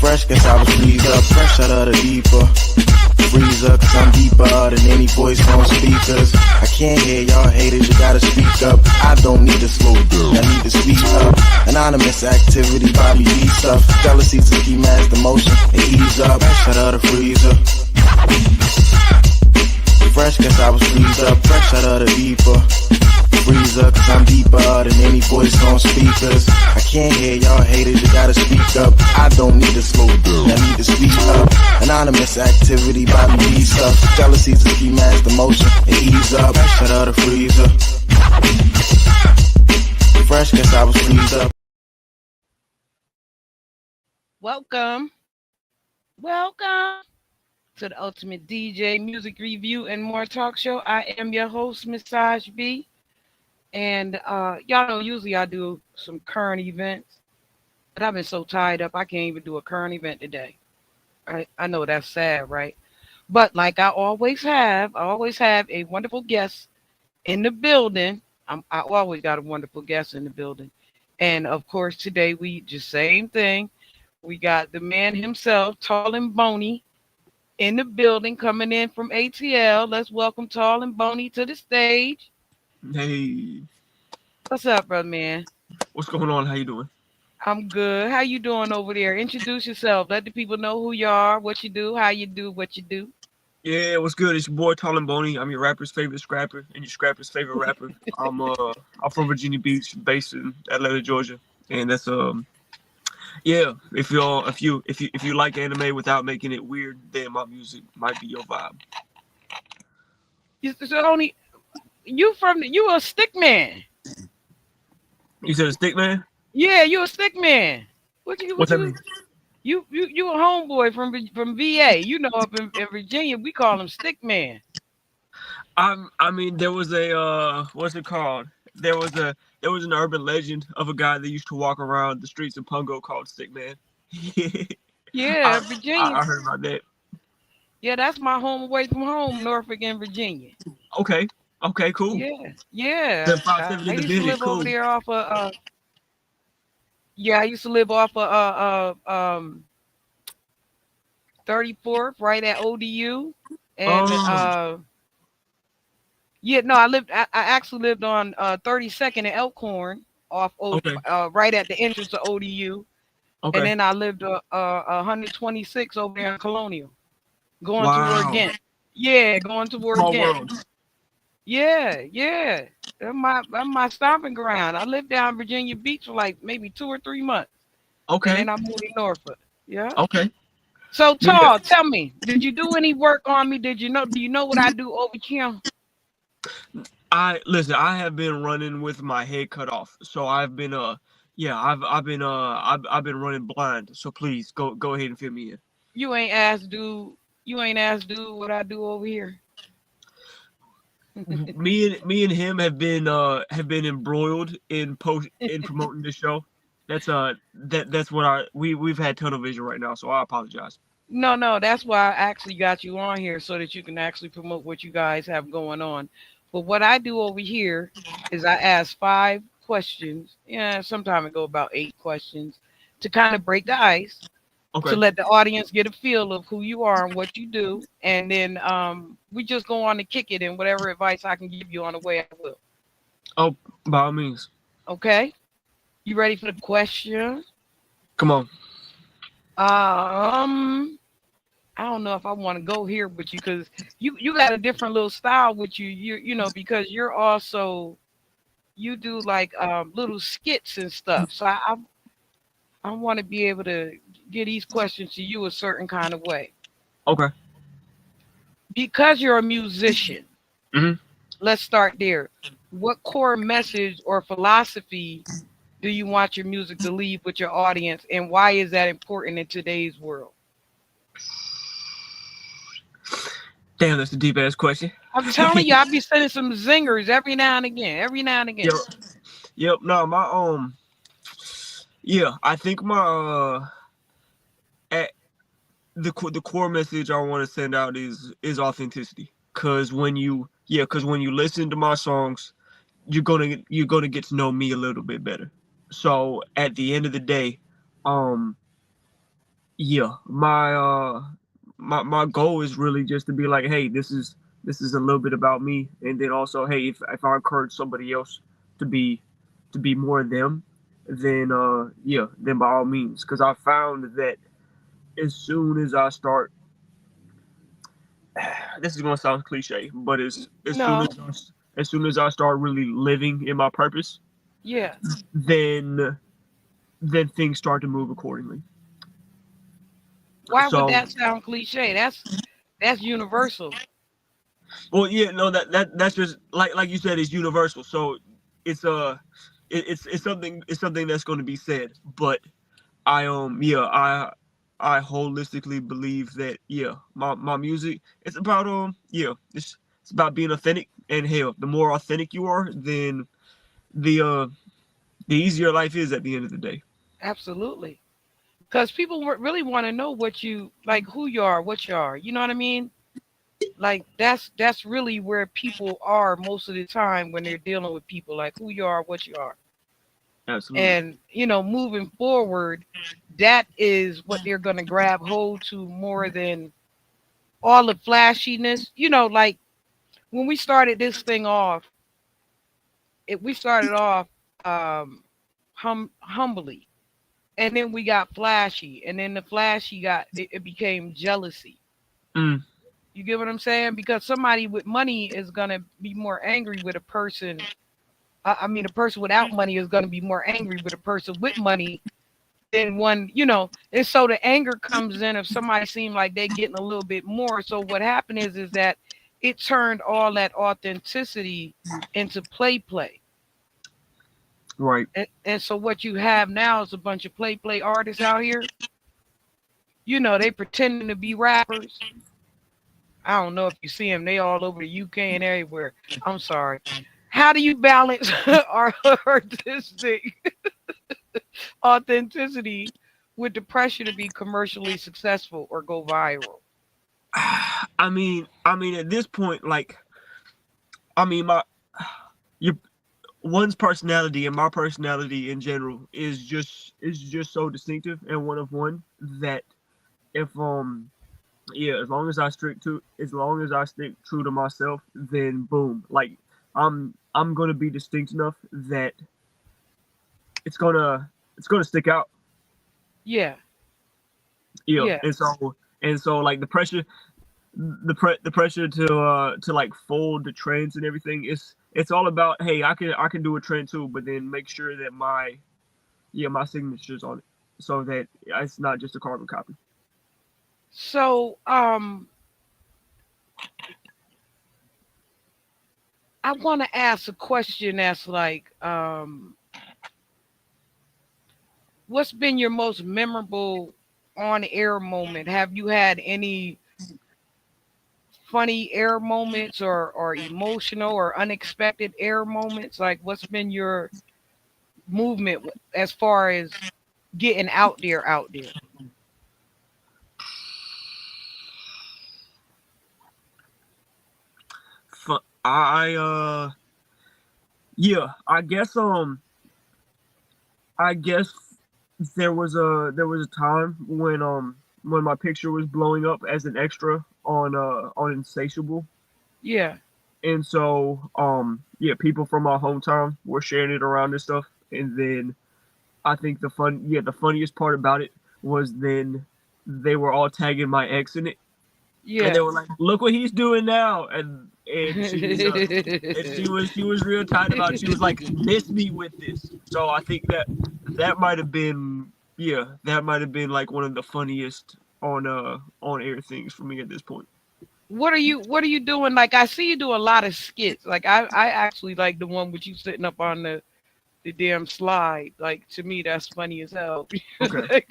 Fresh, guess I was freezed up, fresh out of the deeper freezer, cause I'm deeper than any voice on speakers. I can't hear y'all haters, you gotta speak up. I don't need to slow down, I need to speak up. Anonymous activity, Bobby B stuff. Jealousy's a key mask, the motion, and ease up. Fresh out of the freezer. Fresh, guess I was freezed up, fresh out of the deeper freezer, cause I'm deeper than any voice on speakers. I can't hear y'all haters, you gotta speak up. I don't need to slow down, I need to speak up. Anonymous activity, Bobby B stuff. Jealousy's a key mask, the motion, and ease up. Fresh out of the freezer. Fresh, guess I was freezed up. Welcome to the Ultimate DJ Music Review and More Talk Show. I am your host, Massage B. And y'all know usually I do some current events, but I've been so tied up I can't even do a current event today. I know that's sad, right? But like I always have a wonderful guest in the building. I always got a wonderful guest in the building. And of course today we just same thing. We got the man himself, Tall and Bony, in the building, coming in from ATL. Let's welcome Tall and Bony to the stage. Hey. What's up, brother man? What's going on? How you doing? I'm good. How you doing over there? Introduce yourself. Let the people know who you are, what you do, how you do what you do. Yeah, what's good? It's your boy Tall and Bony. I'm your rapper's favorite scrapper and your scrapper's favorite rapper. I'm from Virginia Beach, based in Atlanta, Georgia. And that's yeah, if you like anime without making it weird, then my music might be your vibe. You a stick man. You said a stick man? Yeah, you a stick man. What's that mean? You a homeboy from VA. You know, up in Virginia, we call him stick man. I mean, there was a what's it called? There was an urban legend of a guy that used to walk around the streets of Pungo called Stick Man. Yeah, Virginia. I heard about that. Yeah, that's my home away from home, Norfolk and Virginia. Okay, cool. Yeah. I used to live cool. over there off of I used to live off of 34th, right at ODU. And I actually lived on 32nd and Elkhorn off right at the entrance to ODU. Okay. And then I lived 126 over there in Colonial. Going toward Ghent. Yeah, going toward Ghent. Yeah. That's my stomping ground. I lived down Virginia Beach for like maybe 2 or 3 months. Okay. And then I moved to Norfolk. Yeah. Okay. So Tall, tell me, did you do any work on me? Do you know what I do over here? I have been running with my head cut off. So I've been I've been running blind. So please go ahead and fill me in. You ain't asked dude what I do over here. me and him have been embroiled in promoting this show. That's what we've had tunnel vision right now, so I apologize. No, that's why I actually got you on here so that you can actually promote what you guys have going on. But what I do over here is I ask 5 questions. Yeah, sometime it go about 8 questions to kind of break the ice. Okay. To let the audience get a feel of who you are and what you do. And then we just go on to kick it, and whatever advice I can give you on the way, I will. Oh, by all means. Okay. You ready for the question? Come on. I don't know if I want to go here with you because you got a different little style with you know, because you're also, you do like little skits and stuff. So I want to be able to get these questions to you a certain kind of way. Okay. Because you're a musician, let's start there. What core message or philosophy do you want your music to leave with your audience, and why is that important in today's world? Damn, that's a deep ass question. I'm telling you, I'll be sending some zingers every now and again. Yep. No, my I think my the core message I want to send out is authenticity. Cause when you listen to my songs, you're gonna get to know me a little bit better. So at the end of the day, yeah, my goal is really just to be like, hey, this is a little bit about me, and then also, hey, if I encourage somebody else to be more them, then yeah, then by all means, because I found that as soon as I start, this is gonna sound cliche, but No. as soon as I start really living in my purpose, Yeah. then things start to move accordingly. Why would So, that sound cliche? That's universal. well, yeah, no, that's just like you said, it's universal. So it's it's something that's going to be said. But yeah, I holistically believe that, yeah, my music, it's about yeah, it's about being authentic. And hell, the more authentic you are, then the uh the easier life is at the end of the day. Absolutely. Because people really want to know what you like, who you are, what you are. You know what I mean? Like that's really where people are most of the time when they're dealing with people, like who you are, what you are. Absolutely. And moving forward, that is what they're going to grab hold to more than all the flashiness. Like when we started this thing off, we started off um humbly, and then we got flashy, and then the flashy it became jealousy. Mm, You get what I'm saying? Because somebody with money is going to be more angry with a person. I mean, a person without money is going to be more angry with a person with money than one, and so the anger comes in if somebody seems like they're getting a little bit more. So what happened is that it turned all that authenticity into play. right. And so what you have now is a bunch of play artists out here. They pretending to be rappers. I don't know if you see them. They all over the UK and everywhere. I'm sorry. How do you balance our artistic authenticity with the pressure to be commercially successful or go viral? I mean, at this point, like, I mean, your one's personality and my personality in general is just so distinctive and one of one that if yeah, as long as I stick true to myself, then boom, like I'm gonna be distinct enough that it's gonna stick out. Yeah, Yeah, yeah. and so like the pressure to like fold the trends and everything, it's all about, hey, I can do a trend too, but then make sure that my signature's on it, so that it's not just a carbon copy. So I want to ask a question that's like, what's been your most memorable on air moment? Have you had any funny air moments or emotional or unexpected air moments? Like, what's been your movement as far as getting out there? I yeah, I guess there was a time when my picture was blowing up as an extra on Insatiable. Yeah, And so yeah, people from my hometown were sharing it around and stuff. And then I think the funniest part about it was then they were all tagging my ex in it, and they yeah. were like, "Look what he's doing now," and she was real tight about it. She was like, "Miss me with this." So I think that might have been, yeah, that might have been like one of the funniest on air things for me at this point. What are you doing? Like, I see you do a lot of skits. Like, I actually like the one with you sitting up on the damn slide. Like, to me, that's funny as hell. Okay. Like,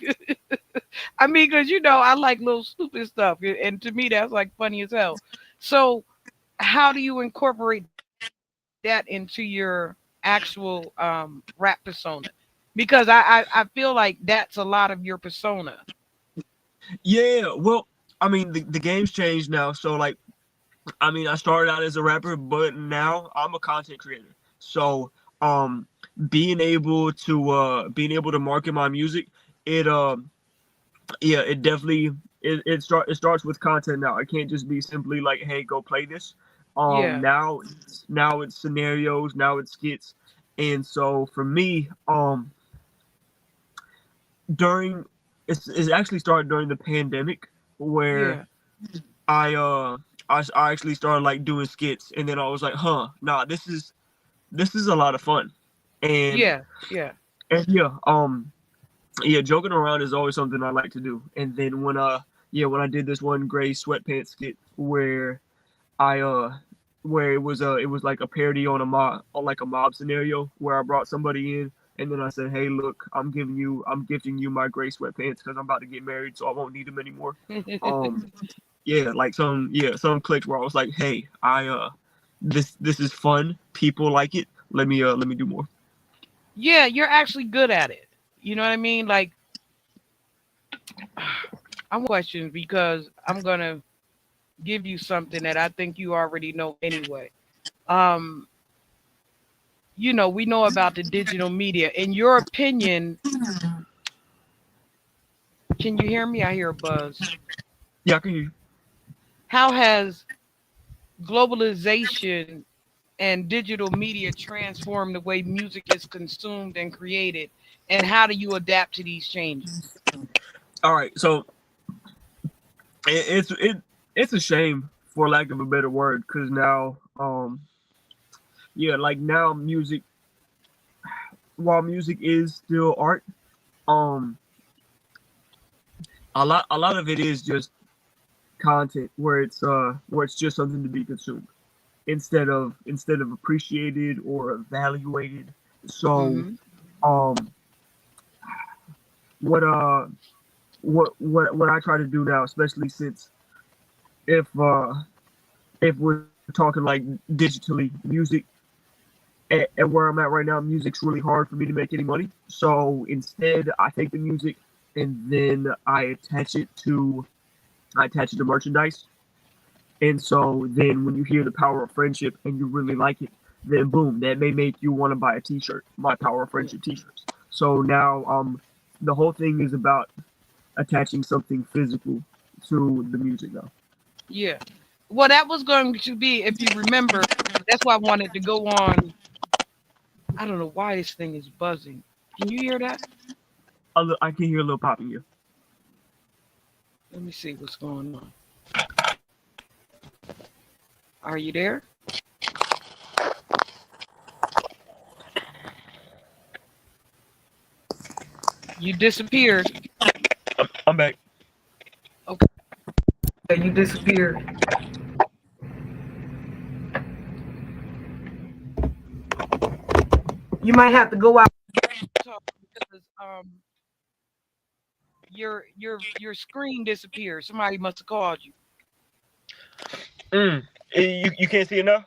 I mean, because I like little stupid stuff, and to me, that's like funny as hell. So, how do you incorporate that into your actual rap persona? Because I feel like that's a lot of your persona. Yeah, well, I mean, the game's changed now. So like, I mean, I started out as a rapper, but now I'm a content creator. So being able to market my music, it yeah, it definitely it starts with content now. It can't just be simply like, hey, go play this. Yeah. Now it's scenarios, now it's skits. And so for me, during it's actually started during the pandemic where Yeah. I actually started like doing skits, and then I was like, huh, nah, this is a lot of fun. And Yeah. Yeah. yeah, joking around is always something I like to do. And then when I did this one gray sweatpants skit I where it was like a parody on a mob scenario where I brought somebody in, and then I said, hey, look, I'm gifting you my gray sweatpants because I'm about to get married, so I won't need them anymore. Um yeah, like some clicked where I was like, hey, this is fun, people like it, let me do more. Yeah, you're actually good at it. You know what I mean? Like, I'm questioning because I'm gonna give you something that I think you already know anyway. Um, we know about the digital media. In your opinion, can you hear me? I hear a buzz. Yeah, I can hear you. How has globalization and digital media transformed the way music is consumed and created? And how do you adapt to these changes? All right, so it's a shame, for lack of a better word, because now yeah, like now music, while music is still art, um a lot of it is just content where it's just something to be consumed instead of appreciated or evaluated. So Hmm. um what what I try to do now, especially since if uh if we're talking like digitally, music at where I'm at right now, music's really hard for me to make any money. So instead, I take the music and then I attach it to merchandise. And so then when you hear the power of friendship and you really like it, then boom, that may make you want to buy a T-shirt, my Power of Friendship T-shirts. So now the whole thing is about attaching something physical to the music now. Yeah. Well, that was going to be, if you remember, that's why I wanted to go on. I don't know why this thing is buzzing. Can you hear that? I can hear a little popping here. Let me see what's going on. Are you there? You disappeared. I'm back. Okay. You disappeared. You might have to go out because your screen disappeared. Somebody must have called you. You can't see it now?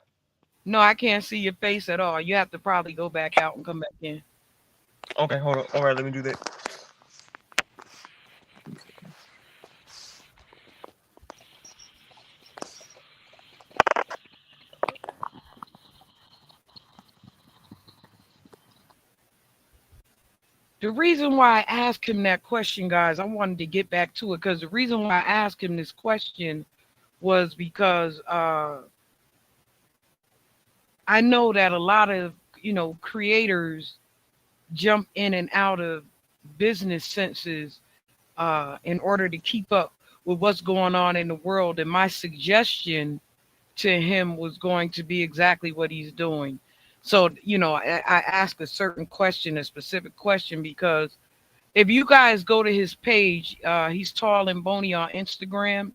No, I can't see your face at all. You have to probably go back out and come back in. Okay, hold on. All right, let me do that. The reason why I asked him that question, guys, I wanted to get back to it because the reason why I asked him this question was because I know that a lot of creators jump in and out of business senses in order to keep up with what's going on in the world. And my suggestion to him was going to be exactly what he's doing. So, I ask a certain question, a specific question, because if you guys go to his page, he's Tall and Bony on Instagram.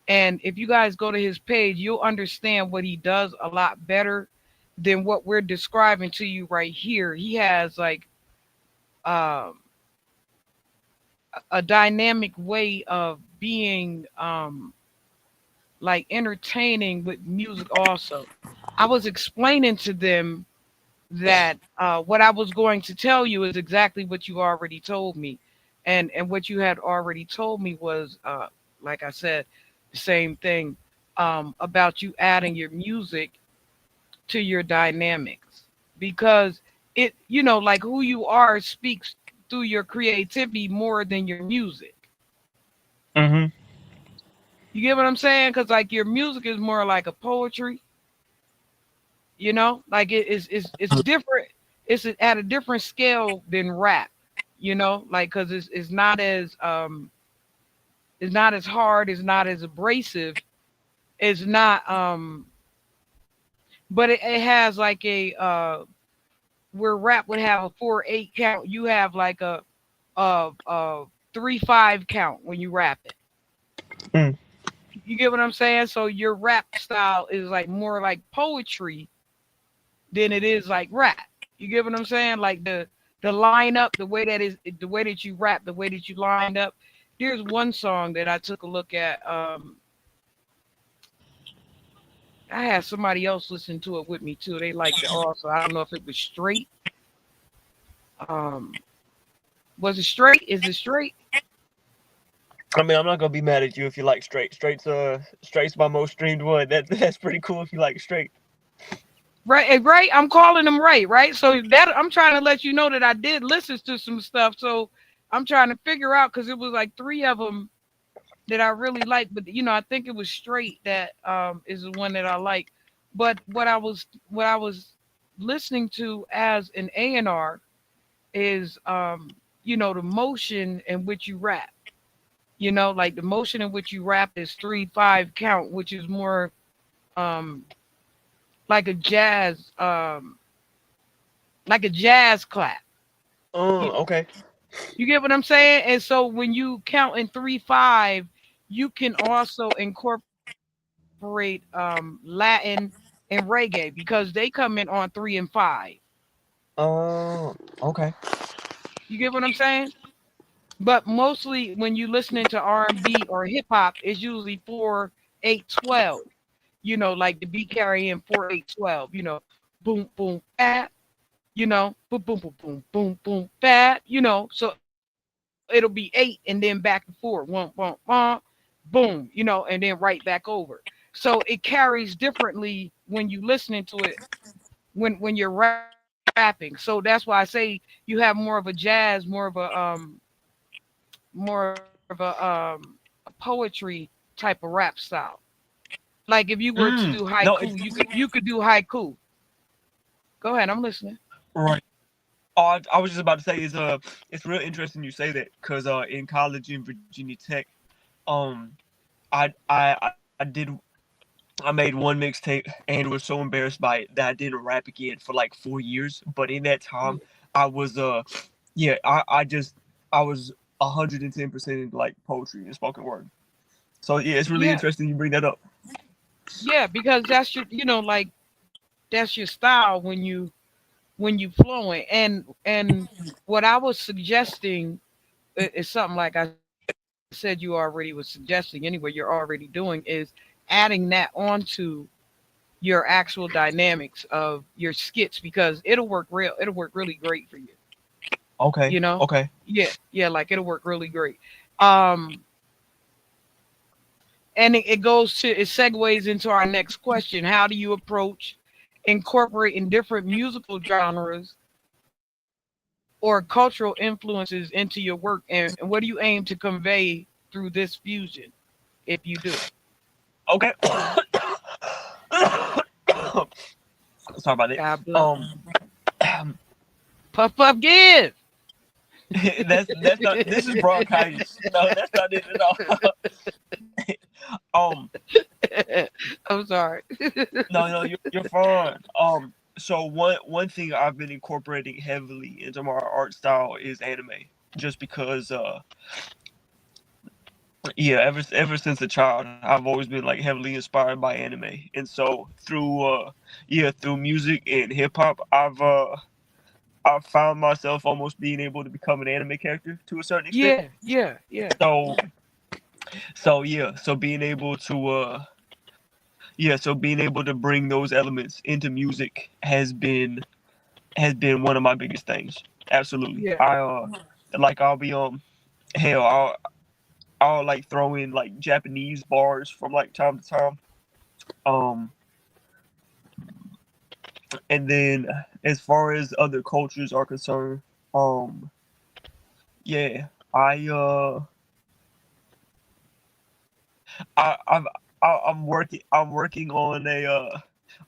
And if you guys go to his page, you'll understand what he does a lot better than what we're describing to you right here. He has like um, a dynamic way of being like entertaining with music also. I was explaining to them that what I was going to tell you is exactly what you already told me. And what you had already told me was like I said, the same thing about you adding your music to your dynamics because it like who you are speaks through your creativity more than your music. Mm-hmm. You get what I'm saying? Because like your music is more like a poetry, like it's different. It's at a different scale than rap, like because it's not as hard, it's not as abrasive, it's not but it has like a where rap would have a 4/8 count, you have like a 3/5 count when you rap it. Mm. You get what I'm saying? So your rap style is like more like poetry than it is like rap. You get what I'm saying? Like the lineup, the way that you rap, the way that you lined up. There's one song that I took a look at. I had somebody else listen to it with me too. They liked it also. I don't know if it was straight. Um, was it straight? Is it straight? I mean, I'm not gonna be mad at you if you like straight. Straight's my most streamed one. That's pretty cool if you like straight. Right, right. I'm calling them right, right. So that I'm trying to let you know that I did listen to some stuff. So I'm trying to figure out because it was like three of them that I really like, but I think it was straight that is the one that I like. But what I was listening to as an A&R is the motion in which you rap. Like the motion in which you rap is 3/5 count, which is more um like a jazz clap. You, Okay. you get what I'm saying? And so when you count in 3/5, you can also incorporate Latin and reggae because they come in on 3 and 5. Okay. You get what I'm saying? But mostly when you listening to R&B or hip hop, it's usually 4/8/12. Like the beat carrying 4/8/12. Boom boom bap. Boom boom boom boom boom boom bap. So it'll be 8 and then back and forth. One boom boom. And then right back over. So it carries differently when you listening to it when you're rapping. So that's why I say you have more of a jazz, more of a poetry type of rap style. Like if you were to do No, haiku, you could do haiku. Go ahead, I'm listening. right. I was just about to say it's real interesting you say that because in college in Virginia Tech, um, I did I made one mixtape and was so embarrassed by it that I didn't rap again for like 4 years. But in that time, Yeah, I was yeah, I was 110% into like poetry and spoken word. So yeah, it's really yeah, interesting you bring that up. yeah, because that's your, like that's your style when you flowing. And what I was suggesting is something like I said you already was suggesting anyway. You're already doing is adding that onto your actual dynamics of your skits because it'll work really great for you. Okay, You know? okay. Yeah, like it'll work really great. Um, and it segues into our next question. How do you approach incorporating different musical genres or cultural influences into your work? And what do you aim to convey through this fusion if you do? Okay. Sorry about that. God bless. Um, Puff puff give. that's not. This is bronchitis. No, that's not it at all. um, I'm sorry. no, you're fine. So one thing I've been incorporating heavily into my art style is anime, just because yeah, ever since a child, I've always been like heavily inspired by anime, and so through music and hip hop, I've found myself almost being able to become an anime character to a certain extent. Yeah, yeah, yeah, So so being able to so being able to bring those elements into music has been one of my biggest things. Absolutely. yeah. I'll be hell I'll like throw in like Japanese bars from like time to time. Um and then as far as other cultures are concerned, um yeah, I I'm I'm working on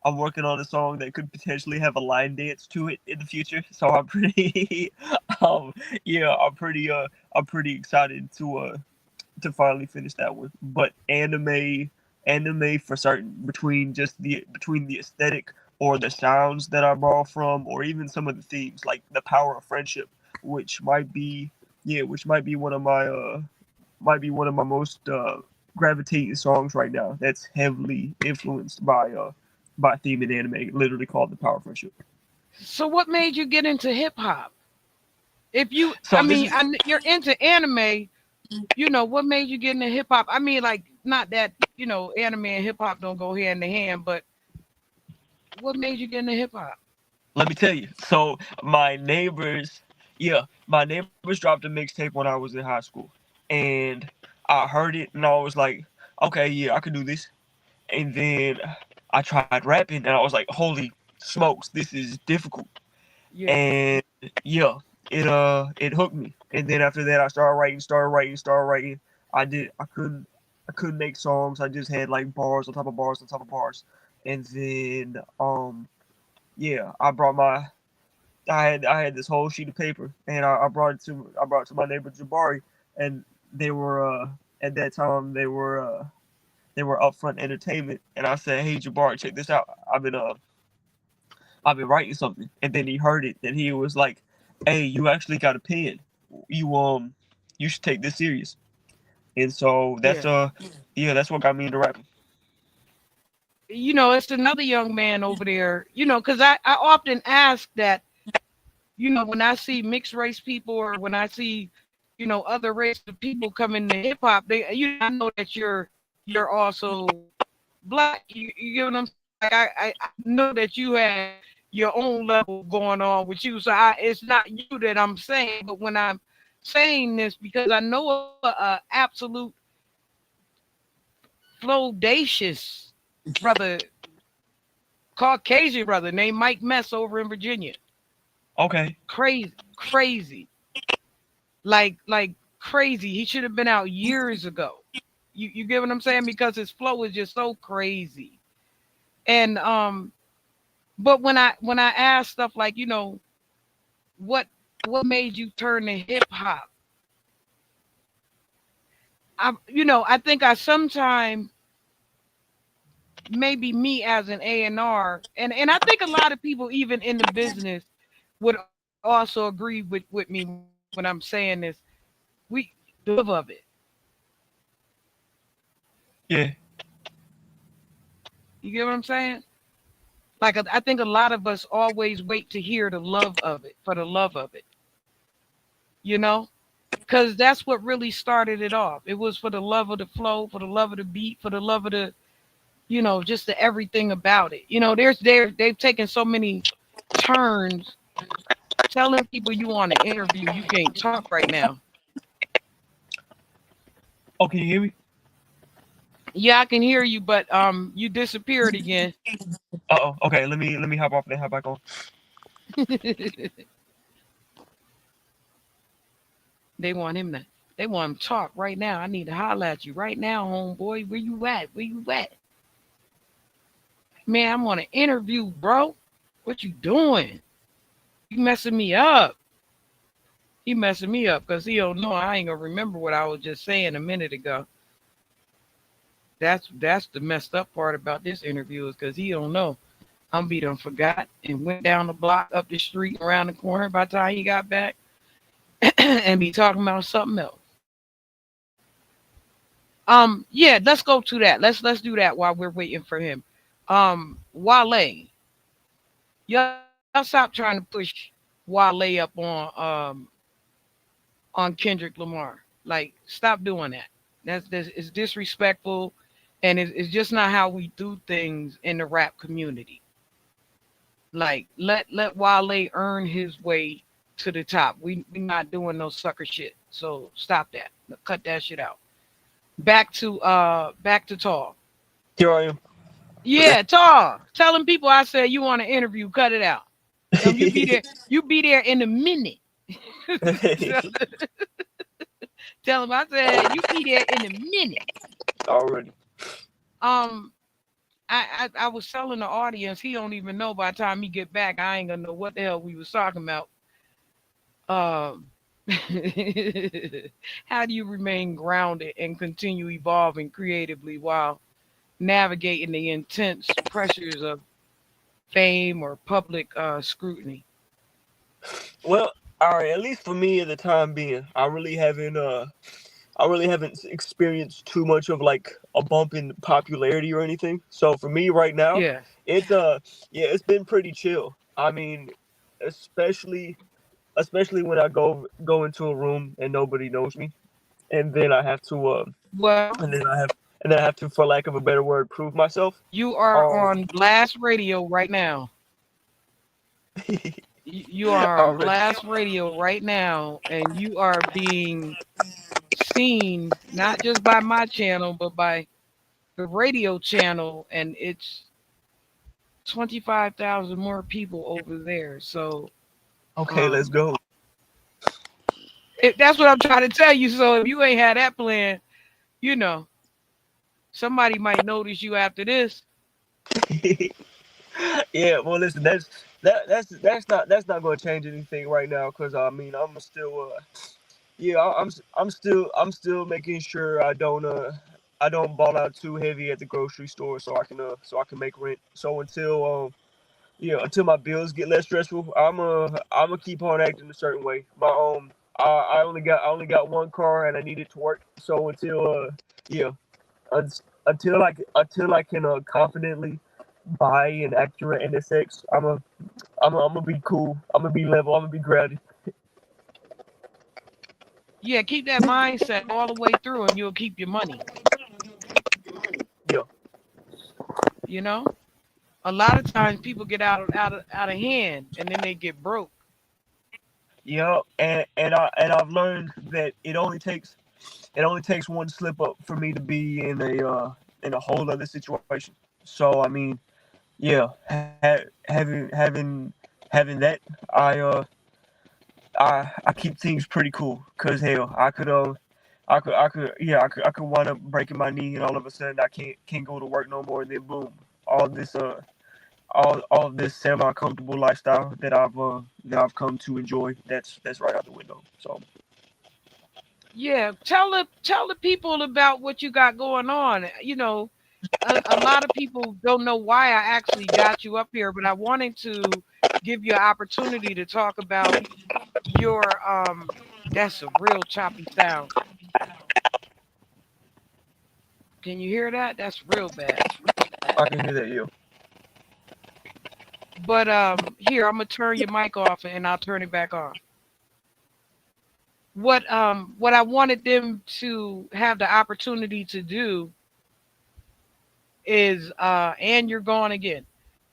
I'm working on a song that could potentially have a line dance to it in the future. So I'm pretty um yeah, I'm pretty excited to finally finish that one. But anime for certain, between the aesthetic or the sounds that I borrow from, or even some of the themes like the power of friendship, which might be which might be one of my most gravitating songs right now. That's heavily influenced by a theme in anime, literally called the power of friendship. So what made you get into hip hop? If you, I So this mean, is you're into anime, what made you get into hip hop? I mean, like, not that, anime and hip hop don't go hand in hand, but what made you get into hip hop? let me tell you. So my neighbors dropped a mixtape when I was in high school, and I heard it, and I was like, okay, yeah, I can do this. And then I tried rapping, and I was like, holy smokes, this is difficult. Yeah, And yeah, it hooked me. And then after that, I started writing. I couldn't make songs. I just had like bars on top of bars on top of bars. And then yeah, I had this whole sheet of paper, and I brought it to my neighbor Jabari, and they were at that time they were Upfront Entertainment, and I said, hey Jabari, check this out. I've been writing something. And then he heard it, and he was like, hey, you actually got a pen. You you should take this serious. And so yeah. that's what got me into rapping. It's another young man over there, because I often ask that, when I see mixed race people or when I see, other race of people come into hip hop, I know that you're also black. You get what I'm saying? Like I know that you have your own level going on with you. So it's not you that I'm saying, but when I'm saying this because I know a absolute flowdacious brother, Caucasian brother named Mike Mess over in Virginia. Okay. Crazy, like crazy. He should have been out years ago. You get what I'm saying? Because his flow is just so crazy. And but when I ask stuff like, what made you turn to hip hop? I think I sometimes, maybe me as an A&R, and I think a lot of people even in the business would also agree with me when I'm saying this. We the love of it. Yeah. You get what I'm saying? Like I think a lot of us always wait to hear the love of it for the love of it. You know? Because that's what really started it off. It was for the love of the flow, for the love of the beat, for the love of the, just the everything about it. They've taken so many turns. Telling people you want to interview, you can't talk right now. Oh, can you hear me? Yeah, I can hear you, but you disappeared again. Uh-oh. Okay, let me hop off and hop back on. They want him to. They want him to talk right now. I need to holler at you right now, homeboy. Where you at? Where you at? Man, I'm on an interview, bro. What you doing? You messing me up. He messing me up because he don't know I ain't gonna remember what I was just saying a minute ago. That's the messed up part about this interview is because he don't know. I'm be done forgot and went down the block, up the street, around the corner by the time he got back and be talking about something else. Yeah, let's go to that. Let's do that while we're waiting for him. Wale. Y'all stop trying to push Wale up on Kendrick Lamar. Like, stop doing that. That's it's disrespectful, and it's just not how we do things in the rap community. Like, let Wale earn his way to the top. We not doing no sucker shit. So stop that. Cut that shit out. Back to Tall. Here I am. Yeah, Tall. Telling people I said you want an interview. Cut it out. Tell 'em you be there. You be there in a minute. Tell him I said you be there in a minute. already. Um, I was telling the audience he don't even know by the time he get back. I ain't gonna know what the hell we was talking about. Um, how do you remain grounded and continue evolving creatively while navigating the intense pressures of fame or public scrutiny? Well, all right. At least for me, at the time being, I really haven't experienced too much of like a bump in popularity or anything. So for me right now, Yes. it's yeah, it's been pretty chill. I mean, especially when I go into a room and nobody knows me, and then I have to Well, and then I have to, for lack of a better word, prove myself. you are Um, on Blast Radio right now. You are on already. Blast Radio right now, and you are being seen not just by my channel, but by the radio channel, and it's 25,000 more people over there. So Okay, let's um, go. that's what I'm trying to tell you. So if you ain't had that plan, you know, somebody might notice you after this. Yeah, well, listen, that's not going to change anything right now, because I mean, I'm still yeah, I'm still making sure I don't ball out too heavy at the grocery store, so I can make rent. So yeah, until my bills get less stressful, I'm gonna keep on acting a certain way. I only got one car and I need it to work. So yeah, until I can confidently buy an accurate NSX, I'm gonna be cool. I'm gonna be level. I'm gonna be grounded. Yeah, keep that mindset all the way through, and you'll keep your money. Yeah, You know, a lot of times people get out of hand, and then they get broke. yeah, and I've learned that it only takes one slip up for me to be in a whole other situation. So I mean, yeah, having that, I I keep things pretty cool. Cause hell, I could wind up breaking my knee, and all of a sudden I can't go to work no more. And then boom, all this all of this semi comfortable lifestyle that I've come to enjoy, that's right out the window. So Yeah, tell the people about what you got going on. You know, a lot of people don't know why I actually got you up here, but I wanted to give you an opportunity to talk about your that's a real choppy sound. Can you hear that? That's real bad. I can hear that, you. But here, I'm gonna turn your mic off and I'll turn it back on. What I wanted them to have the opportunity to do is and you're gone again,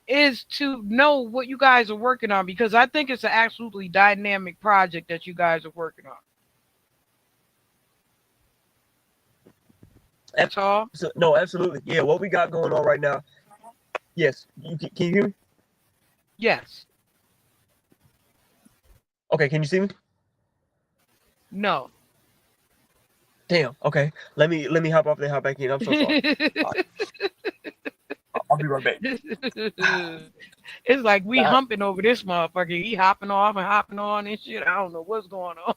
is to know what you guys are working on, because I think it's an absolutely dynamic project that you guys are working on. That's all. No, absolutely, yeah. What we got going on right now? Yes, can you hear me? Yes. Okay, can you see me? No. Damn. Okay, let me hop off there, hop back in. I'm so sorry. I'll be right back. It's like we Nah, humping over this motherfucker. He hopping off and hopping on and shit. I don't know what's going on.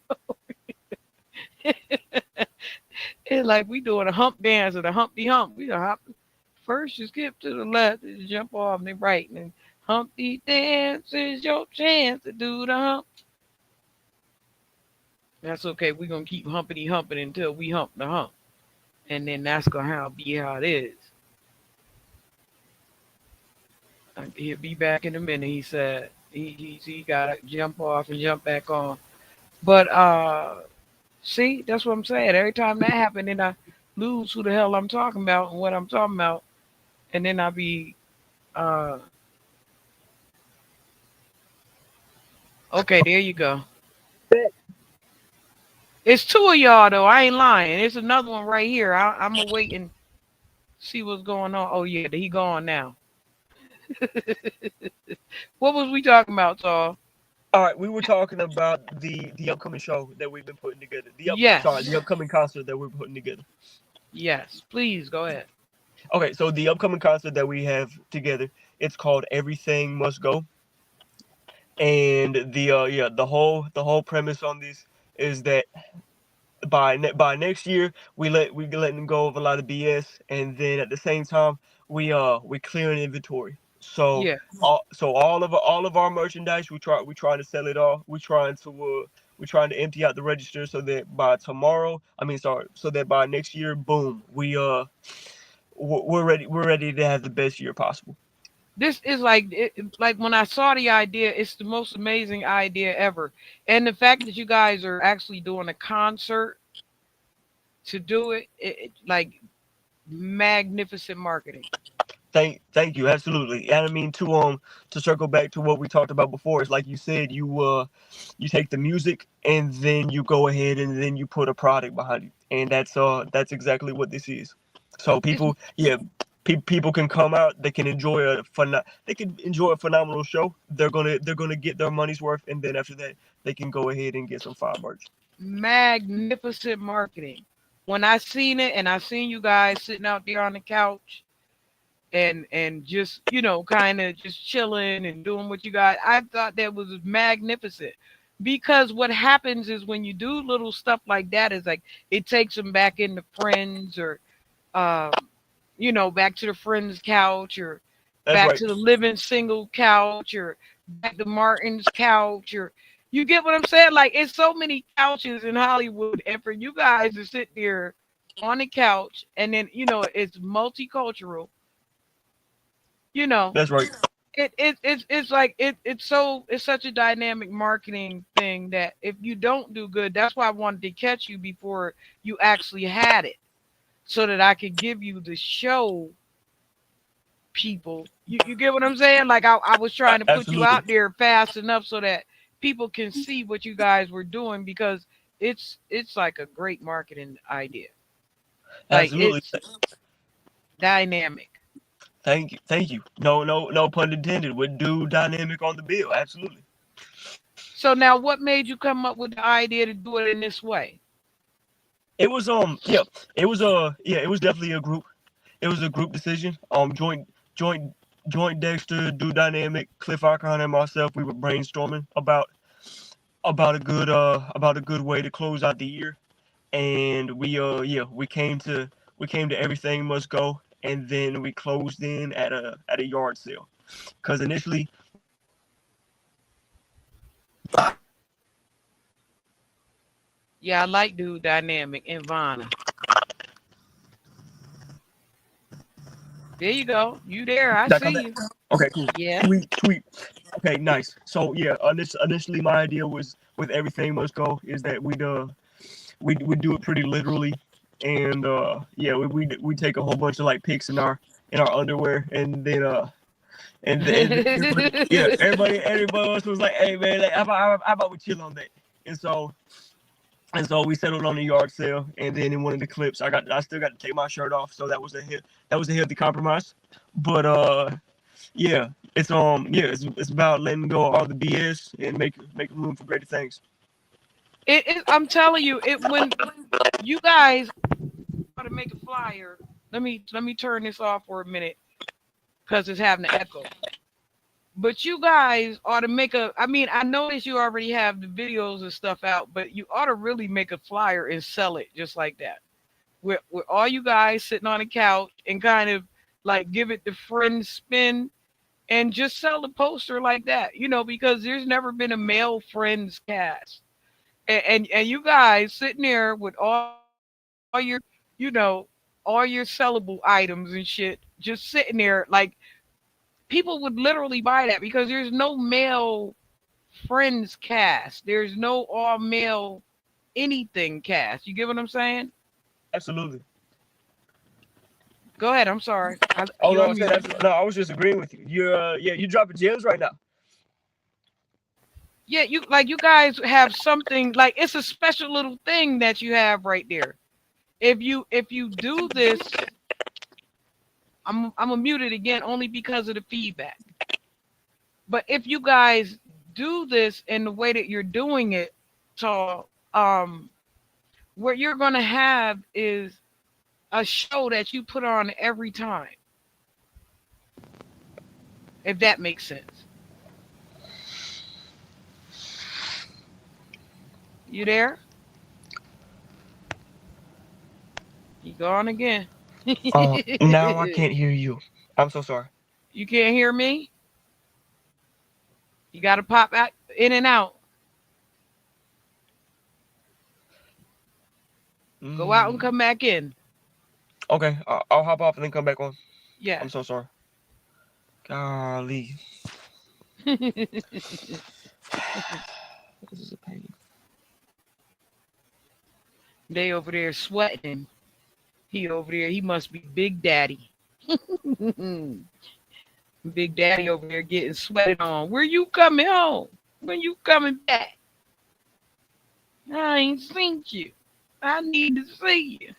It's like we doing a hump dance or the Humpty Hump. We hop first. You skip to the left, you jump off and the right, and Humpty dance is your chance to do the hump. That's okay. We're gonna keep humpity humping until we hump the hump, and then that's gonna be how it is. He'll be back in a minute. He said he gotta jump off and jump back on. But see, that's what I'm saying. Every time that happens, then I lose who the hell I'm talking about and what I'm talking about, and then I be uh okay. There you go. It's two of y'all though. I ain't lying. It's another one right here. I'm gonna wait and see what's going on. Oh yeah, he gone now. What was we talking about, Saul? all right, we were talking about the upcoming show that we've been putting together. The Yes. upcoming concert that we're putting together. Yes, please go ahead. Okay, so the upcoming concert that we have together, it's called Everything Must Go, and the whole premise on this is that by next year we letting go of a lot of BS, and then at the same time we clearing inventory. So Yeah. all of our merchandise we trying to sell it all. We trying to empty out the register so that by tomorrow, I mean sorry, so that by next year, boom, we're ready to have the best year possible. This is like like when I saw the idea, it's the most amazing idea ever. And the fact that you guys are actually doing a concert to do it, like magnificent marketing. Thank you, absolutely. And I mean to circle back to what we talked about before, it's like you said, you take the music and then you go ahead and then you put a product behind it, and that's exactly what this is. So It's people can come out, they can enjoy a phenomenal show. They're gonna get their money's worth, and then after that they can go ahead and get some fire merch. magnificent marketing. When I seen it and I seen you guys sitting out there on the couch and just kind of just chilling and doing what you got, I thought that was magnificent. Because what happens is when you do little stuff like that is like it takes them back into friends or um, back to the friend's couch or That's back right. to the living single couch or back to Martin's couch or you get what I'm saying? Like it's so many couches in Hollywood, and for you guys to sit there on the couch and then it's multicultural, you know, That's right. it's like it's such a dynamic marketing thing that if you don't do good, that's why I wanted to catch you before you actually had it, so that I could give you the show people. You get what I'm saying? Like I was trying to put you Absolutely. out there fast enough so that people can see what you guys were doing because it's like a great marketing idea. Like Absolutely. it's dynamic. Thank you. No pun intended. With dude dynamic on the bill. Absolutely. So now what made you come up with the idea to do it in this way? It was it was definitely a group. It was a group decision. Joint joint Dexter, dude dynamic, Cliff Icon and myself. We were brainstorming about a good way to close out the year, and we came to Everything Must Go, and then we closed in at a yard sale. Because initially Yeah, I like dude dynamic and Vonna. There you go. You there? I that come see back. you. Okay, cool. Yeah. Tweet. Okay, nice. So yeah, initially my idea was with Everything Must Go is that we do it pretty literally, and we take a whole bunch of like pics in our underwear, and then everybody else was like, hey man, like, how about we chill on that, and so we settled on the yard sale, and then in one of the clips I still got to take my shirt off, so that was a healthy compromise, but yeah, it's about letting go of all the BS and making room for greater things. I'm telling you, it when you guys ought to make a flyer. Let me turn this off for a minute because it's having an echo. But you guys ought to make a. I mean, I noticed you already have the videos and stuff out, but you ought to really make a flyer and sell it just like that. With all you guys sitting on a couch and kind of like give it the friend spin and just sell the poster like that, because there's never been a male friends cast. And you guys sitting there with all your, you know, all your sellable items and shit, just sitting there like people would literally buy that because there's no male friends cast. There's no all male anything cast. You get what I'm saying? Absolutely. Go ahead. I'm sorry. Oh You no, I on said mute. no. I was just agreeing with you. You dropping gems right now. Yeah, you guys have something like it's a special little thing that you have right there. If you do this, I'm gonna mute it again only because of the feedback. But if you guys do this in the way that you're doing it, so what you're gonna have is a show that you put on every time, if that makes sense. You there? You gone again. Now I can't hear you. I'm so sorry. You can't hear me? You got to pop out, in and out. Go out and come back in. Okay, I'll hop off and then come back on. Yeah. I'm so sorry. Golly. This is a pain. They over there sweating. He over there, he must be Big Daddy. Big Daddy over there getting sweated on. Where you coming home? When you coming back? I ain't seen you. I need to see you.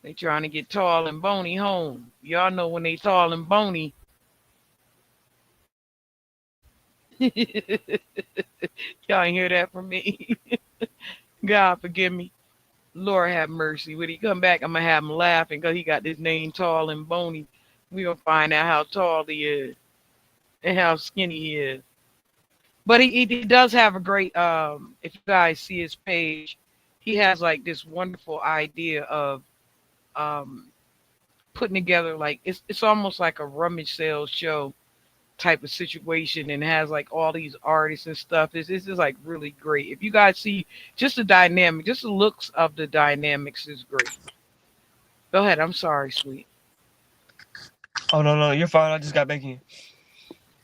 They trying to get Tall and Bony home. Y'all know when they Tall and Bony. Y'all ain't hear that from me. God forgive me. Lord have mercy. When he come back, I'm going to have him laughing because he got this name Tall and Bony. We going to find out how tall he is and how skinny he is. But he does have a great, if you guys see his page, he has like this wonderful idea of putting together, like, it's almost like a rummage sales show type of situation, and has like all these artists and stuff. This is like really great. If you guys see just the dynamic, just the looks of the dynamics is great. Go ahead. I'm sorry, sweet. Oh no, you're fine. I just got back in.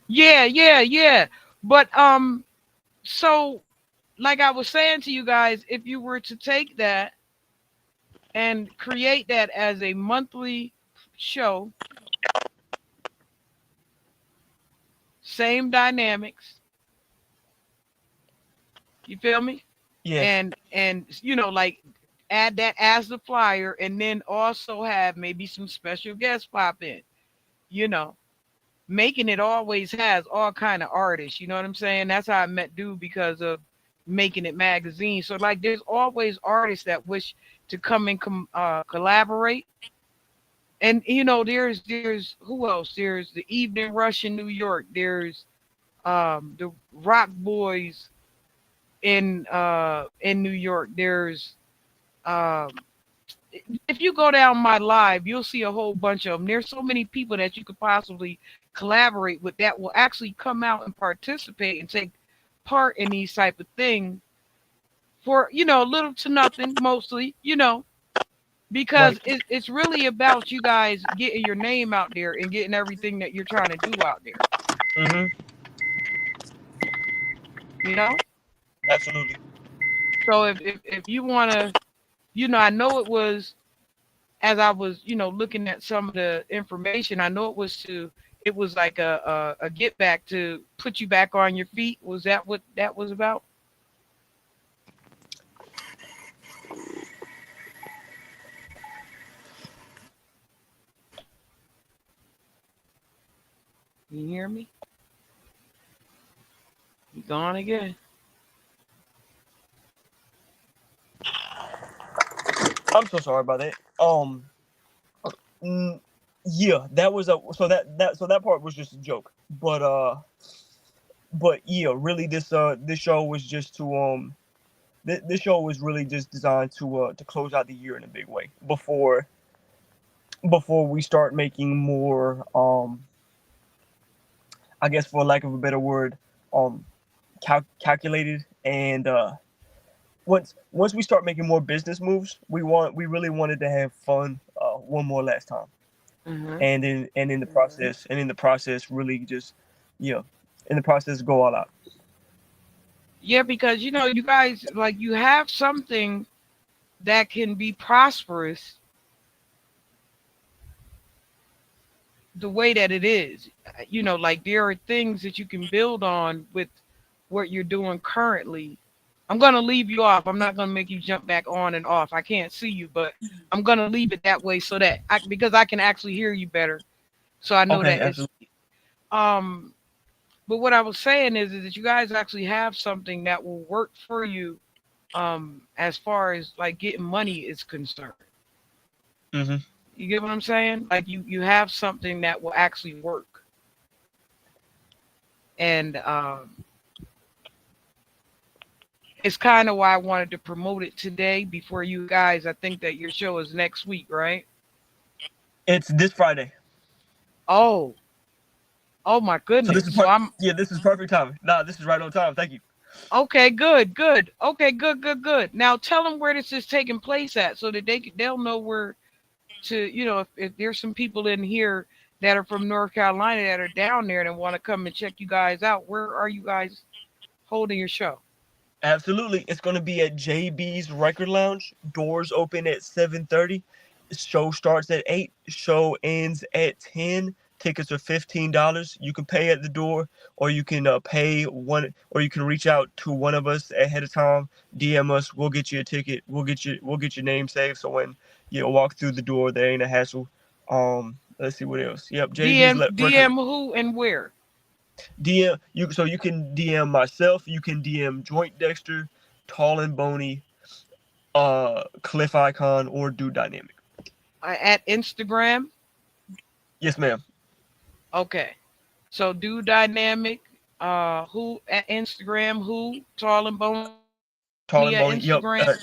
Yeah. But so like I was saying to you guys, if you were to take that and create that as a monthly show, same dynamics, you feel me? Yes. And you know, like, add that as the flyer, and then also have maybe some special guests pop in, you know, making it always has all kind of artists, you know what I'm saying? That's how I met Dude, because of Making It magazine. So like there's always artists that wish to come and collaborate. And you know, there's who else? There's the Evening Rush in New York. There's the Rock Boys in New York. There's um if you go down my live, you'll see a whole bunch of them. There's so many people that you could possibly collaborate with that will actually come out and participate and take part in these type of things for, you know, little to nothing, mostly, you know, because Right. it's really about you guys getting your name out there and getting everything that you're trying to do out there, Mhm. you know. Absolutely. So if you want to, you know, I know it was, as I was, you know, looking at some of the information, I know it was like a get back to put you back on your feet. Was that what that was about? You hear me? You gone again? I'm so sorry about that. Mm, yeah, that was a so that part was just a joke. But yeah, really this show was just to this show was really just designed to close out the year in a big way before we start making more I guess for lack of a better word um calculated and once we start making more business moves, we really wanted to have fun one more last time. Mm-hmm. And in the process really just yeah in the process go all out. Yeah, because you know, you guys, like, you have something that can be prosperous the way that it is. You know, like, there are things that you can build on with what you're doing currently. I'm going to leave you off. I'm not going to make you jump back on and off. I can't see you, but I'm going to leave it that way so that because I can actually hear you better. So I know Okay, that it's, absolutely. um, but what I was saying is that you guys actually have something that will work for you, as far as like getting money is concerned. Mm-hmm. You get what I'm saying? Like you have something that will actually work. And it's kind of why I wanted to promote it today before you guys. I think that your show is next week, right? It's this Friday. Oh, oh my So this goodness. is So I'm this is perfect time. Nah, this is right on time. Thank you. okay. Good, good. Okay, good, good, good. Now tell them where this is taking place at, so that they'll know where to. If there's some people in here that are from North Carolina that are down there and want to come and check you guys out, where are you guys holding your show? Absolutely. It's going to be at JB's Record Lounge. Doors open at 7:30. Show starts at 8. Show ends at 10. Tickets are $15. You can pay at the door, or you can pay one, or you can reach out to one of us ahead of time. DM us. We'll get you a ticket. We'll get your name saved, so when you walk through the door, there ain't a hassle. Let's see what else. Yep, JB's DM Record. DM who and where? You can DM myself, you can DM Joint Dexter, Tall and Bony, Cliff Icon, or Do Dynamic. At Instagram. Yes, ma'am. Okay. So do dynamic. Who at Instagram? Who Tall and Bony at Tall and Instagram? Bony.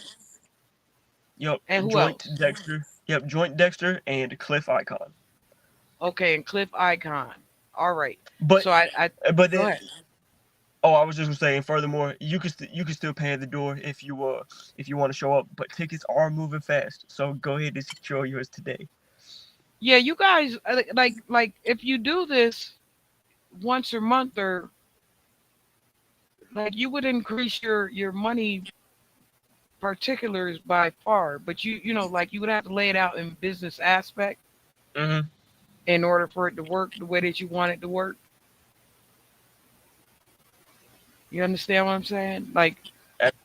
Yep. And who Joint else? Dexter. Yep. Joint Dexter and Cliff Icon. Okay, and Cliff Icon. All right. But So I but go then ahead. I was just gonna say, and furthermore, you can still pay at the door if you want to show up. But tickets are moving fast, so go ahead and secure yours today. Yeah, you guys like if you do this once a month, or like, you would increase your money particulars by far, but like you would have to lay it out in business aspect Mm-hmm. in order for it to work the way that you want it to work. You understand what I'm saying? Like,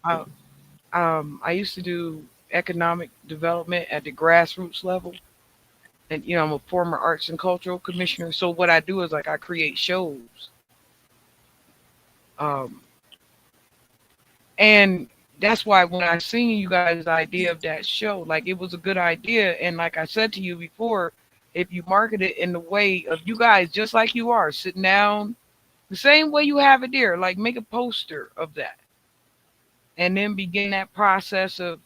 I, I used to do economic development at the grassroots level, and I'm a former arts and cultural commissioner. So what I do is, like, I create shows, um, and that's why when I seen you guys' idea of that show, like, it was a good idea. And like I said to you before, if you market it in the way of you guys, just like you are sitting down, the same way you have it there, like, make a poster of that, and then begin that process of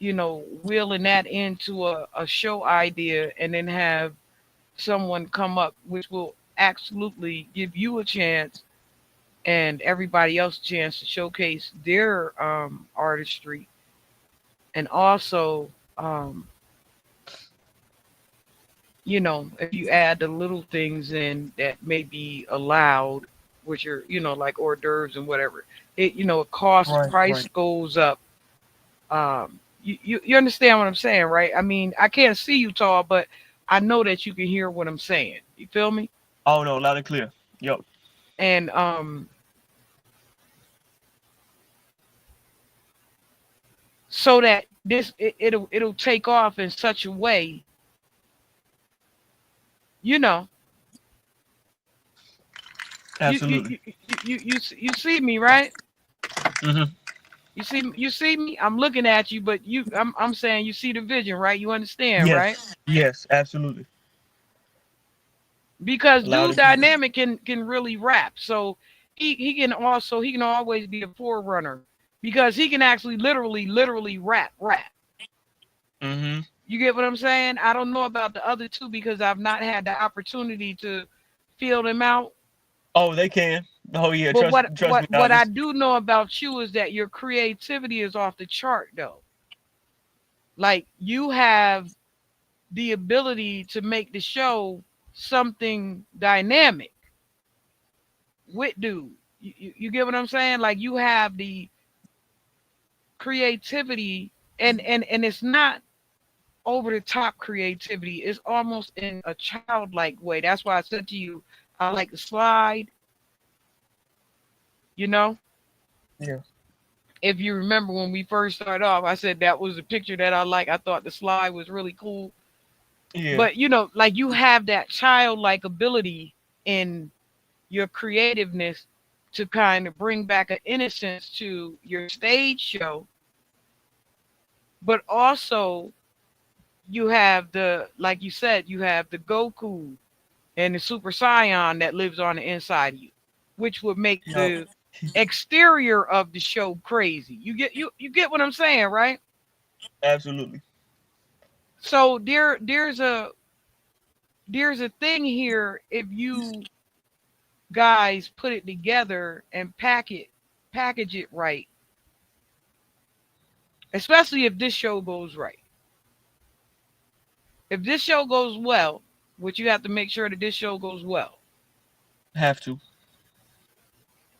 wheeling that into a show idea, and then have someone come up, which will absolutely give you a chance and everybody else a chance to showcase their artistry. And also, if you add the little things in that may be allowed, which are, like hors d'oeuvres and whatever, it cost Right. price Right. goes up. You understand what I'm saying, right? I mean, I can't see you, Tall, but I know that you can hear what I'm saying. You feel me? Oh no, loud and clear. Yep. And so that it'll take off in such a way, you know. You you Absolutely. you you see me, right? Mm-hmm. You see me. I'm looking at you, but I'm saying you see the vision, right? You understand, right? Yes. Yes. Absolutely. Because Loud dude and clear. dynamic can really rap. So he can always be a forerunner, because he can actually literally rap. Mm-hmm. You get what I'm saying? I don't know about the other two because I've not had the opportunity to feel them out. Oh, they can. Oh yeah. But Trust what trust what me. Now what I this. do know about you is that your creativity is off the chart, though. Like, you have the ability to make the show something dynamic with dude. You get what I'm saying? Like, you have the creativity, and it's not over the top creativity. It's almost in a childlike way. That's why I said to you, I like the slide, you know. Yeah. If you remember when we first started off, I said that was a picture that I like. I thought the slide was really cool. Yeah. But like, you have that childlike ability in your creativeness to kind of bring back an innocence to your stage show, but also you have like you said, you have the Goku and the Super Saiyan that lives on the inside of you, which would make Yup. the exterior of the show crazy. You get what I'm saying, right? Absolutely. So there's a thing here if you guys put it together and package it right, especially if this show goes right. If this show goes well, which you have to make sure that this show goes well, Have to.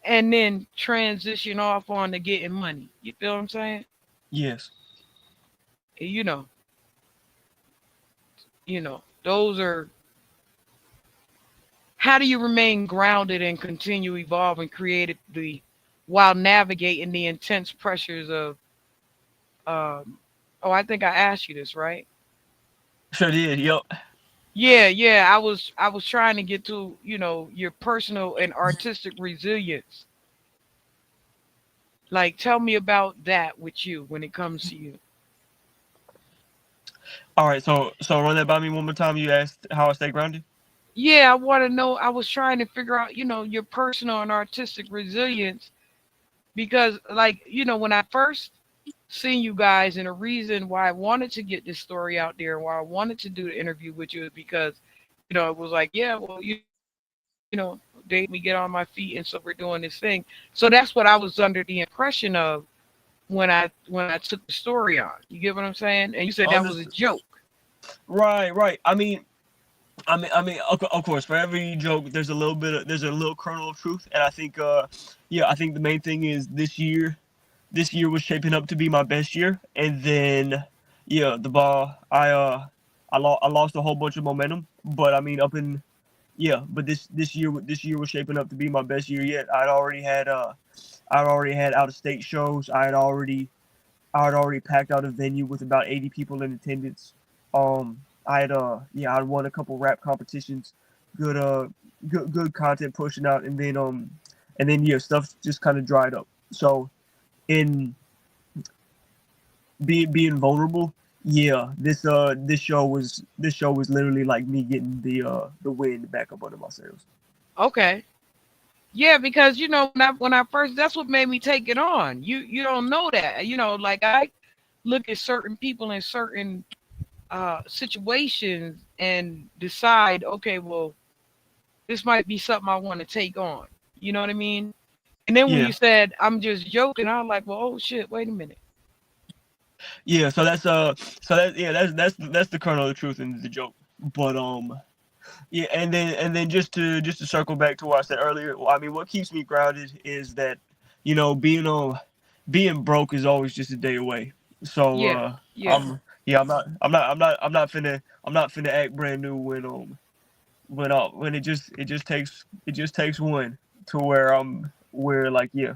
and then transition off on to getting money. You feel what I'm saying? Yes. You know, those are how do you remain grounded and continue evolving creatively while navigating the intense pressures of oh, I think I asked you this, right? Sure did. Yup. Yeah, I was trying to get to, your personal and artistic resilience. Like tell me about that with you when it comes to you. All right. So run that by me one more time. You asked how I stay grounded. Yeah, I want to know. I was trying to figure out, your personal and artistic resilience because, like, when I first seen you guys, and the reason why I wanted to get this story out there and why I wanted to do the interview with you is because, it was like, yeah, well, they me get on my feet, and so we're doing this thing. So that's what I was under the impression of when I took the story on. You get what I'm saying? And you said that was a Understood. joke. Right. Right. I mean, of course, for every joke, there's a little kernel of truth, and I think, yeah, I think the main thing is this year was shaping up to be my best year, and then, yeah, the ball, I lost a whole bunch of momentum, but I mean, yeah, but this year was shaping up to be my best year yet. I'd already had out of state shows. I had already packed out a venue with about 80 people in attendance. I'd won a couple rap competitions, good good content pushing out, and then yeah, stuff just kind of dried up. So in being vulnerable, yeah, this show was literally like me getting the wind back up under my sails. Okay. Yeah, because when I first, that's what made me take it on. You don't know that. Like I look at certain people in certain situations and decide, okay, well, this might be something I want to take on. You know what I mean? And then when you Yeah, said I'm just joking, I was like, well, oh shit, wait a minute. yeah. That's the kernel of the truth in the joke. But yeah, and then just to circle back to what I said earlier. Well, I mean, what keeps me grounded is that being broke is always just a day away. So Yeah, yeah, yeah, I'm not finna act brand new when it just takes one to where like yeah,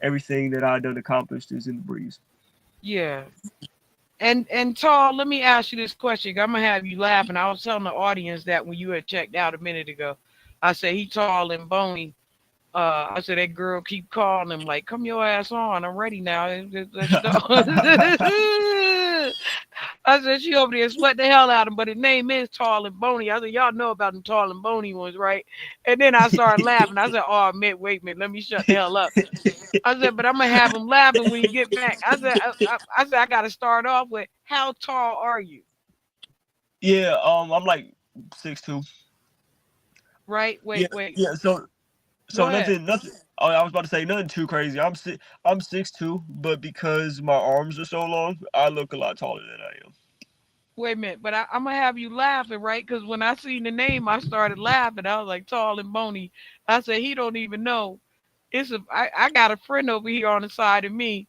everything that I done accomplished is in the breeze. yeah. And Tall, let me ask you this question. I'm gonna have you laughing. I was telling the audience that when you had checked out a minute ago, I said he tall and bony. I said that girl keep calling him like, "Come your ass on. I'm ready now. Let's go." I said she over there sweat the hell out of him, but his name is Tall and Bony. I said y'all know about them Tall and Bony ones, right? And then I started laughing. I said, "Oh, wait a minute, let me shut the hell up." I said, "But I'm gonna have him laughing when you get back." I said I got to start off with, "How tall are you?" Yeah, I'm like 6'2". Right? Yeah, Wait. yeah. Go So ahead. nothing. Oh, I was about to say nothing too crazy. I'm 6'2", but because my arms are so long, I look a lot taller than I am. Wait a minute, but I'm gonna have you laughing, right? Because when I seen the name, I started laughing. I was like, Tall and Bony. I said he don't even know. I got a friend over here on the side of me.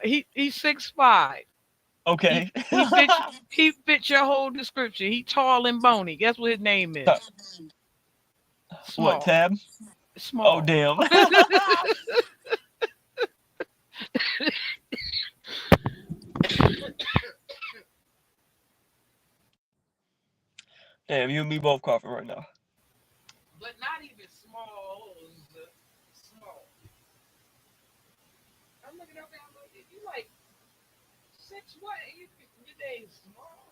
He's 6'5". He Okay. he fits he fits your whole description. He tall and bony. Guess what his name is? What, Small. Tab? Oh Small. damn. Damn, you and me both coughing right now. But not even small. Small. I'm looking up and I'm like, you like 6 what? Your name's small.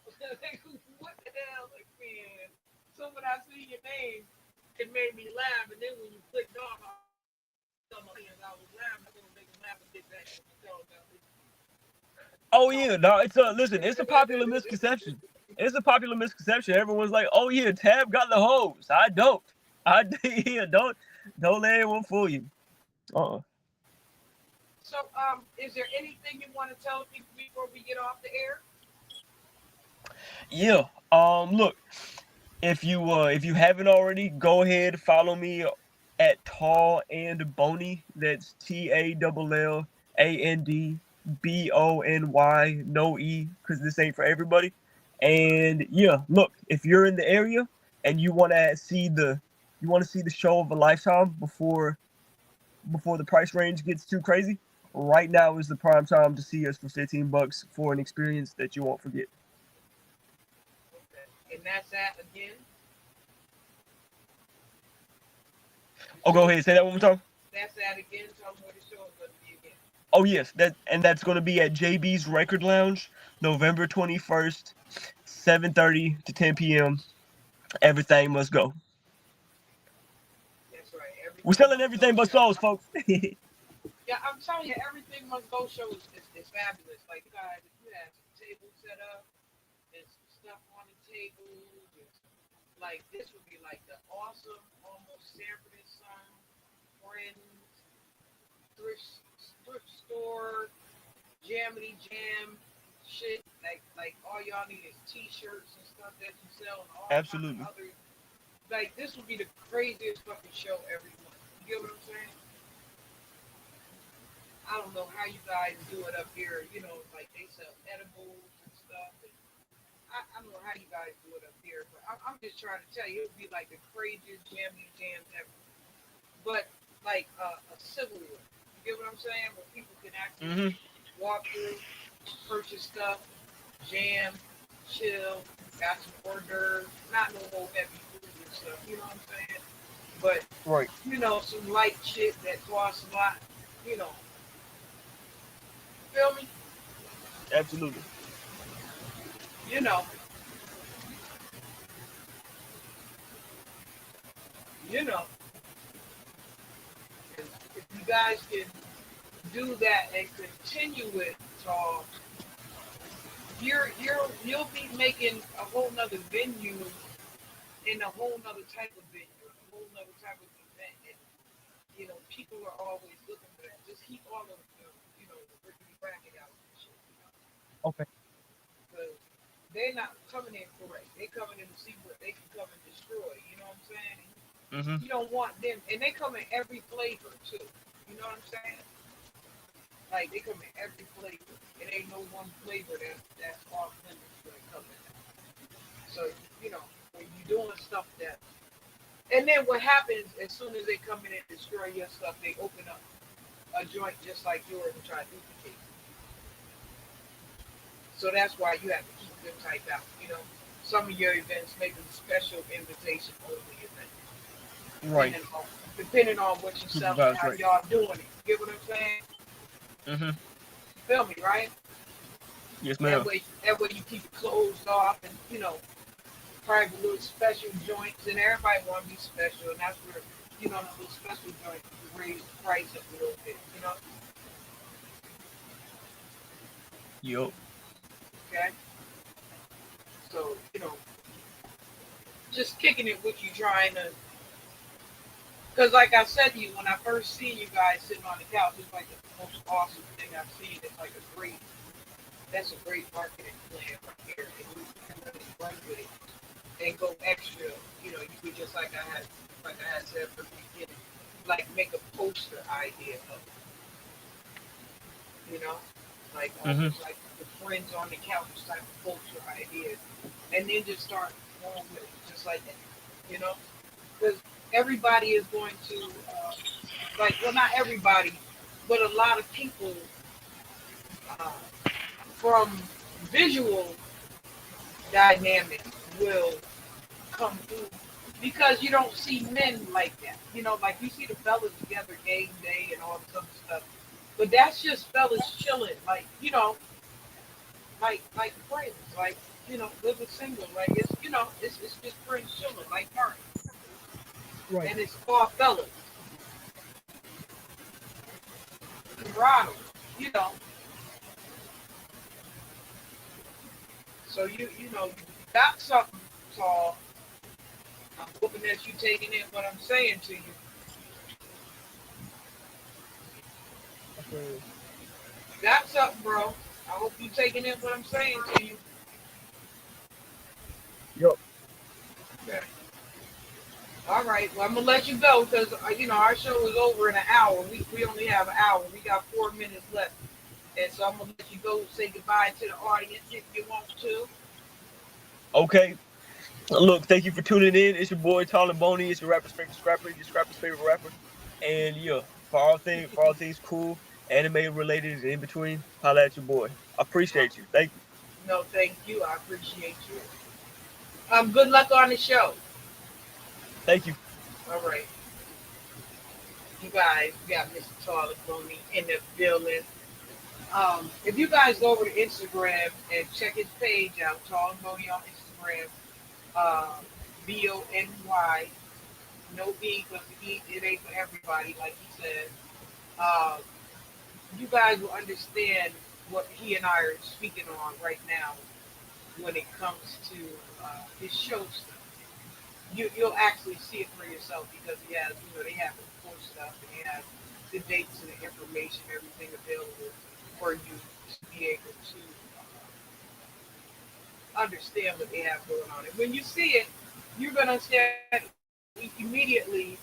What the hell, like, man? So when I see your name, it made me laugh, and then when you clicked off, I was laughing. I was gonna make him laugh and get back to the show. Oh yeah, no, it's a listen. It's a popular misconception. It's a popular misconception. Everyone's like, "Oh yeah, Tab got the hose." I don't. Yeah, don't let anyone fool you. Uh. So, is there anything you want to tell people before we get off the air? Yeah. Look, if you haven't already, go ahead follow me at Tall and Bony. That's TALLANDBONY, no E, because this ain't for everybody. And yeah, look, if you're in the area and you want to see the show of a lifetime before the price range gets too crazy, right now is the prime time to see us for $15 for an experience that you won't forget. Okay. And that's that again. Oh, The go show. ahead, say that one more time. That's that again. Tell them where the show is going to be again. Oh yes, that's going to be at JB's Record Lounge, November 21st, 7:30 to 10 p.m. Everything must go. That's right. We're Everything selling must go everything but show. souls, folks. Yeah, I'm telling you, everything must go show is fabulous. Like, you guys, if you have some tables set up and some stuff on the table, like this would be like the awesome, almost Sanford and Son, Friends, thrift store, Jamity Jam shit. Like all y'all need is T-shirts and stuff that you sell and all kinds of Absolutely. other. Like this would be the craziest fucking show every month. You get what I'm saying? I don't know how you guys do it up here. You know, like they sell edibles and stuff. And I don't know how you guys do it up here, but I'm just trying to tell you, it would be like the craziest Jammy jams ever. But like a civil one. You get what I'm saying? Where people can actually Hmm. walk through, purchase stuff, jam, chill, got some hors d'oeuvres, not no whole heavy food and stuff. You know what I'm saying? But Right. you know, some light shit that costs a lot. You know, feel me? Absolutely. You know, you know. If you guys can do that and continue it, so you'll be making a whole nother venue in a whole nother type of venue, a whole nother type of event. And you know, people are always looking for that. Just keep all of the the rickety bracket out and shit, Okay. because they're not coming in correct. They're coming in to see what they can come and destroy. You know what I'm saying? And Hmm. you don't want them, and they come in every flavor too. You know what I'm saying? Like they come in every flavor. It ain't no one flavor that's off limits when it comes in. So you know when you're doing stuff that, and then what happens as soon as they come in and destroy your stuff, they open up a joint just like yours and try to duplicate. So that's why you have to keep them typed out. You know, some of your events make them special invitation only events, Right. depending on what you Keep the sell and vibes how right. y'all doing it. You get what I'm saying? Hmm. Feel me, right? Yes, That ma'am. way, that way you keep it closed off, and private little special joints, and everybody want to be special, and that's where the little special joint you raise the price up a little bit. Yup. Okay. So just kicking it with you, trying to, because like I said to you, when I first seen you guys sitting on the couch, it's like the most awesome thing I've seen. It's like that's a great marketing plan right here, and you can really run with it and go extra. You could just like I had said from the beginning, like make a poster idea of it, like Hmm. almost like the friends on the couch type of poster idea, and then just start going with it, just like that, you know, because everybody is going to, well, not everybody, but a lot of people uh, from visual dynamic will come through because you don't see men like that. Like you see the fellas together game day and all this other stuff. But that's just fellas chilling, like friends. Like living single. Like it's just friends chilling, like party, Right. and it's all fellas, camaraderie. You know, so you got something tall. I'm hoping that you taking in what I'm saying to you. Okay. You got something, bro. I hope you taking in what I'm saying to you. Yup. Okay. All right. Well, I'm gonna let you go because our show is over in an hour. We only have an hour. We got 4 minutes left, and so I'm gonna let you go. Say goodbye to the audience if you want to. Okay. Look, thank you for tuning in. It's your boy Tall and Bony. It's your rapper's favorite scrapper. Your scrapper's favorite rapper. And yeah, for all things cool, anime related and in between, holla at your boy. I appreciate you. Thank you. No, thank you. I appreciate you. Good luck on the show. Thank you. All right. You guys got Mr. Tall and Bony in the building. If you guys go over to Instagram and check his page out, Tall and Bony on Instagram, BONY, no E, because the E, it ain't for everybody, like he said. You guys will understand what he and I are speaking on right now when it comes to his show stuff. You'll actually see it for yourself because he has, they have the full stuff and they have the dates and the information, everything available for you to be able to understand what they have going on. And when you see it, you're going to understand immediately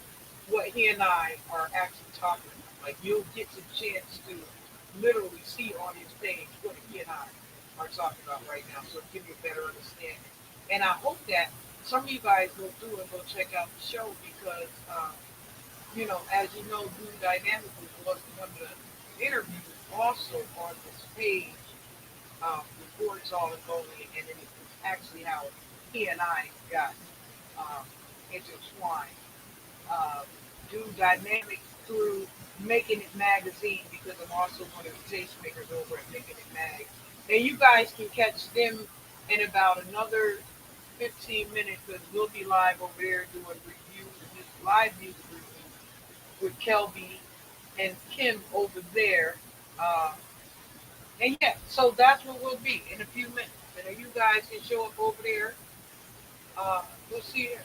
what he and I are actually talking about. Like you'll get the chance to literally see on his page what he and I are talking about right now, so it'll give you a better understanding. And I hope that some of you guys will do and go check out the show because, as you know, Dude Dynamically was one of the interviews also on this page before it's all going, and then it's actually how he and I got intertwined. Dude Dynamic through Making It Magazine because I'm also one of the tastemakers over at Making It Mag. And you guys can catch them in about another 15 minutes because we'll be live over there doing reviews and this live music review with Kelby and Kim over there. And yeah, so that's what we'll be in a few minutes. And if you guys can show up over there, we'll see it.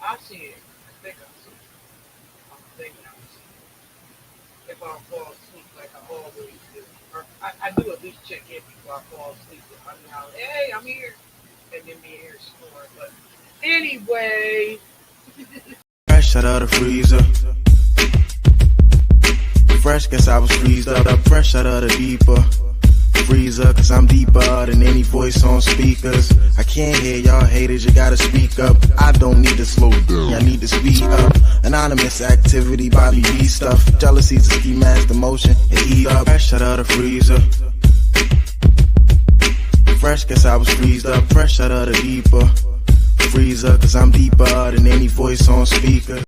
I'll see it. I think I'll see it. I'm thinking I'll see it. If I fall asleep like I always do. Or I do at least check in before I fall asleep. I mean, hey, I'm here. And then be here snoring. But anyway. Fresh out of the freezer. Fresh, guess I was freezed up. Fresh out of the deeper freezer, cause I'm deeper than any voice on speakers. I can't hear y'all haters, you gotta speak up. I don't need to slow down, I need to speed up. Anonymous activity, Bobby B stuff. Jealousy's a ski mask, emotion, and heat up. Fresh out of the freezer. Fresh, guess I was freezed up. Fresh out of the deeper freezer, cause I'm deeper than any voice on speaker.